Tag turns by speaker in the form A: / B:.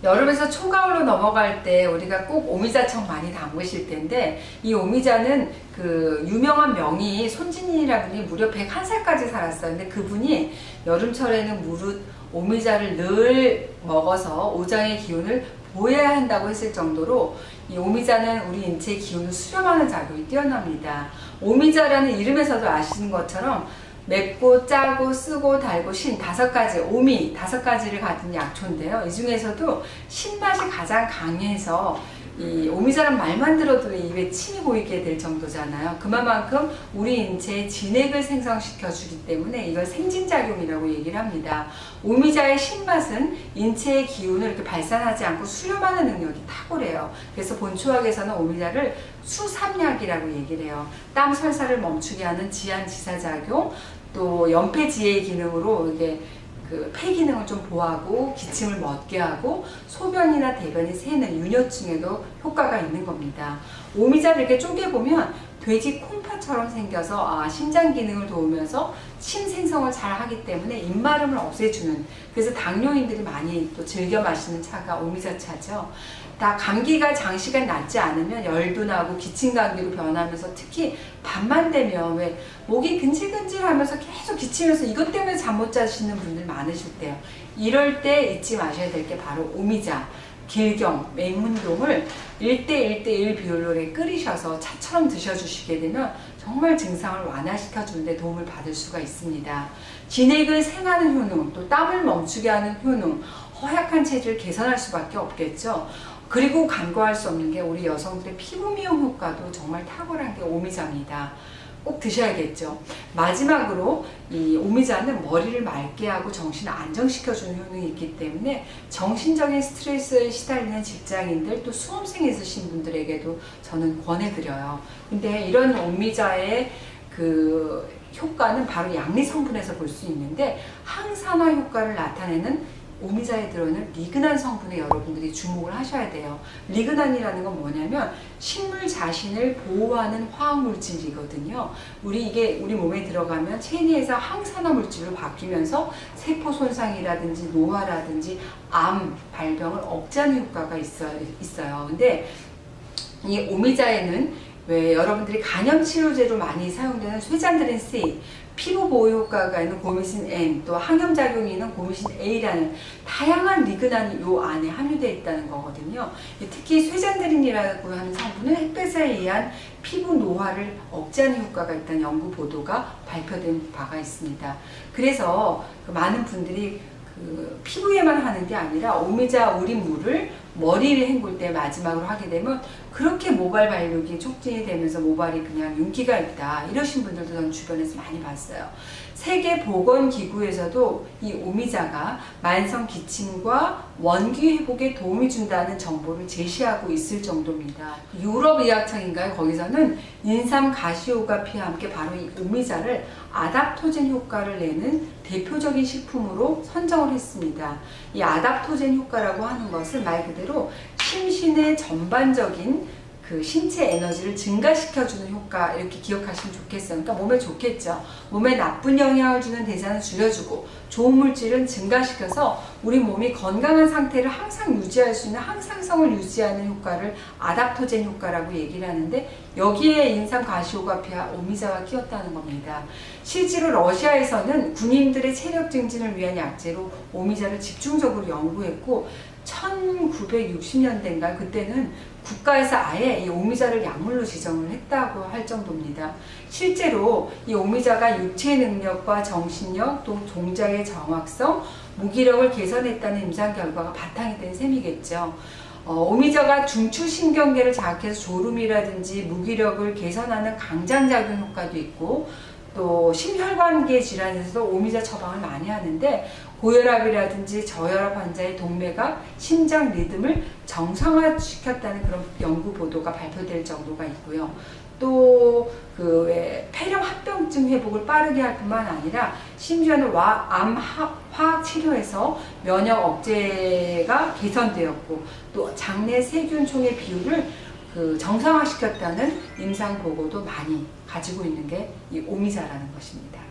A: 여름에서 초가을로 넘어갈 때 우리가 꼭 오미자청 많이 담그실 텐데, 이 오미자는 그 유명한 명의 손진이라는 분이 무려 101살까지 살았어요. 근데 그분이 여름철에는 무릇 오미자를 늘 먹어서 오장의 기운을 보여야 한다고 했을 정도로 이 오미자는 우리 인체의 기운을 수렴하는 작용이 뛰어납니다. 오미자라는 이름에서도 아시는 것처럼 맵고 짜고 쓰고 달고 신 5가지, 오미 5가지를 가진 약초인데요. 이 중에서도 신맛이 가장 강해서 이 오미자란 말만 들어도 입에 침이 고이게 될 정도잖아요. 그만큼 우리 인체에 진액을 생성시켜 주기 때문에 이걸 생진작용이라고 얘기를 합니다. 오미자의 신맛은 인체의 기운을 이렇게 발산하지 않고 수렴하는 능력이 탁월해요. 그래서 본초학에서는 오미자를 수삼약이라고 얘기를 해요. 땀 설사를 멈추게 하는 지안지사작용, 또 연폐지혜의 기능으로 이게 그 폐 기능을 좀 보호하고 기침을 멎게 하고 소변이나 대변이 새는 윤효증에도 효과가 있는 겁니다. 오미자를 이렇게 쪼개보면 돼지 콩팥처럼 생겨서 심장 기능을 도우면서 침 생성을 잘 하기 때문에 입마름을 없애주는, 그래서 당뇨인들이 많이 또 즐겨 마시는 차가 오미자차죠. 다 감기가 장시간 낫지 않으면 열도 나고 기침 감기로 변하면서 특히 밤만 되면 왜 목이 근질근질하면서 계속 기치면서 이것 때문에 잠 못 자시는 분들 많으실 때요. 이럴 때 잊지 마셔야 될 게 바로 오미자, 길경, 맹문동을 1대1대1 비율로 끓이셔서 차처럼 드셔주시게 되면 정말 증상을 완화시켜 주는 데 도움을 받을 수가 있습니다. 진액을 생하는 효능, 또 땀을 멈추게 하는 효능, 허약한 체질을 개선할 수밖에 없겠죠. 그리고 간과할 수 없는 게 우리 여성들의 피부 미용 효과도 정말 탁월한 게 오미자입니다. 꼭 드셔야겠죠. 마지막으로 이 오미자는 머리를 맑게 하고 정신을 안정시켜주는 효능이 있기 때문에 정신적인 스트레스에 시달리는 직장인들, 또 수험생에 있으신 분들에게도 저는 권해드려요. 근데 이런 오미자의 그 효과는 바로 양리 성분에서 볼 수 있는데, 항산화 효과를 나타내는 오미자에 들어있는 리그난 성분에 여러분들이 주목을 하셔야 돼요. 리그난이라는 건 뭐냐면 식물 자신을 보호하는 화학물질이거든요. 이게 우리 몸에 들어가면 체내에서 항산화 물질로 바뀌면서 세포 손상이라든지 노화라든지 암 발병을 억제하는 효과가 있어요. 근데 이 오미자에는 왜 여러분들이 간염치료제로 많이 사용되는 쇠잔드린 C, 피부 보호 효과가 있는 고미신 N, 또 항염작용이 있는 고미신 A라는 다양한 리그난이 요 안에 함유되어 있다는 거거든요. 특히 쇠잔드린이라고 하는 성분은 햇볕에 의한 피부 노화를 억제하는 효과가 있다는 연구 보도가 발표된 바가 있습니다. 그래서 많은 분들이 피부에만 하는 게 아니라 오미자 우린 물을 머리를 헹굴 때 마지막으로 하게 되면 그렇게 모발 발육이 촉진이 되면서 모발이 그냥 윤기가 있다, 이러신 분들도 저는 주변에서 많이 봤어요. 세계보건기구에서도 이 오미자가 만성 기침과 원기 회복에 도움이 준다는 정보를 제시하고 있을 정도입니다. 유럽의학청인가요? 거기서는 인삼 가시오가피와 함께 바로 이 오미자를 아답토젠 효과를 내는 대표적인 식품으로 선정을 했습니다. 이 아답토젠 효과라고 하는 것은 말 그대로 심신의 전반적인 그 신체 에너지를 증가시켜주는 효과, 이렇게 기억하시면 좋겠어요. 그러니까 몸에 좋겠죠. 몸에 나쁜 영향을 주는 대사는 줄여주고 좋은 물질은 증가시켜서 우리 몸이 건강한 상태를 항상 유지할 수 있는 항상성을 유지하는 효과를 아답토젠 효과라고 얘기를 하는데, 여기에 인삼 가시오가피와 오미자가 끼었다는 겁니다. 실제로 러시아에서는 군인들의 체력 증진을 위한 약재로 오미자를 집중적으로 연구했고 1960년대인가 그때는 국가에서 아예 이 오미자를 약물로 지정을 했다고 할 정도입니다. 실제로 이 오미자가 육체 능력과 정신력, 또 동작의 정확성, 무기력을 개선했다는 임상 결과가 바탕이 된 셈이겠죠. 오미자가 중추신경계를 자극해서 졸음이라든지 무기력을 개선하는 강장작용 효과도 있고, 또 심혈관계 질환에서도 오미자 처방을 많이 하는데 고혈압이라든지 저혈압 환자의 동맥악, 심장 리듬을 정상화시켰다는 그런 연구 보도가 발표될 정도가 있고요. 또 폐렴 합병증 회복을 빠르게 할 뿐만 아니라 심지어는 암 화학 치료에서 면역 억제가 개선되었고, 또 장내 세균총의 비율을 정상화시켰다는 임상 보고도 많이 가지고 있는 게 이 오미자라는 것입니다.